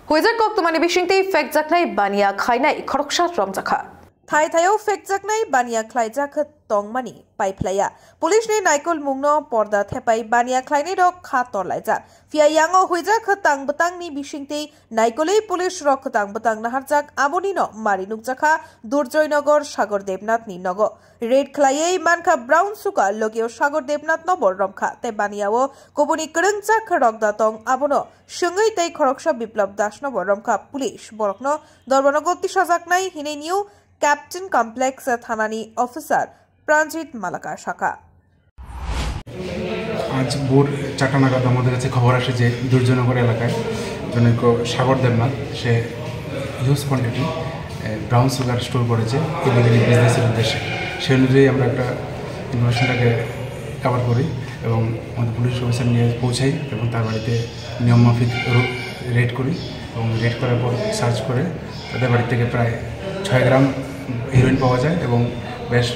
Huijakok tumani bishingtei fek jaknai bania khainai khoroksa romjakha Thai Thayo fek jaknai bania khlaijak tongmani paiplaya Police ni naikol mungno porda thepai bania khlainai rok kha torlaija Fia yango huijak tang betang ni bishingtei naikolei police rok tang betang naharjak aboni no marinuk jakha Durjoynagar Sagar Debnath ni nogo Red khlaiei mankha brown suka logio Sagar Debnath no borromkha te baniao kobuni krungchak rokda tong abono sungei tei khoroksa biplab das no borromkha police borokno dorbanogoti sajaknai hinei new Captain Complex থানানি officer Pranjit Malakar শাখা আজ ভোর 4টা নাগাদ আমাদের কাছে খবর আসে যে দুর্জনগর এলাকায় জনৈক সাগর দেবনাথ সে huge quantity brown sugar store করেছে ইলিগালি বিজনেসের উদ্দেশ্যে সেই অনুযায়ী আমরা একটা ইনফরমেশনটাকে কভার করি এবং আমাদের পুলিশ অফিসার নিয়ে পৌঁছাই এবং তার বাড়িতে নিয়মমাফিক রেড করি এবং রেড করার পর সার্চ করে তাদের বাড়ি থেকে প্রায় 6 গ্রাম হিরোইন পাওয়া যায় এবং বেশ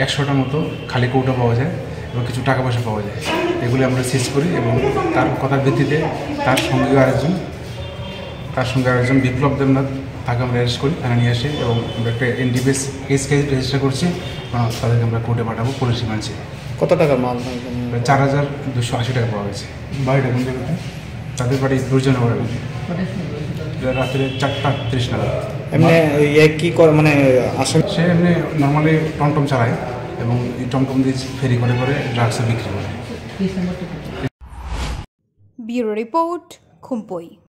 100টার মতো খালি কৌটা পাওয়া যায় এবং কিছু টাকা পয়সা পাওয়া যায় এগুলি আমরা সিজ করি এবং তার কথার ভিত্তিতে তার সঙ্গে আরেকজন বিপ্লব দেবনাথ তাকে আমরা অ্যারেস্ট করি থানা নিয়ে আসি এবং আমরা একটা এনডিপিএস কেস রেজিস্টার করছি তাদেরকে আমরা কোর্টে পাঠাবো পুলিশ রিমান্ডে কত টাকার মাল 4280 টাকা পাওয়া গেছে বাড়িটা কোন জায়গাতে তাদের বাড়ি দুর্জনগর রাত্রে 4:30 নাগাদ এমনি কি করে মানে আসলে সে এমনি নর্মালি টমটম চালায় এবং এই টমটম দিয়ে ফেরি করে ড্রাগস বিক্রি করে ব্যুরো রিপোর্ট খুমপই।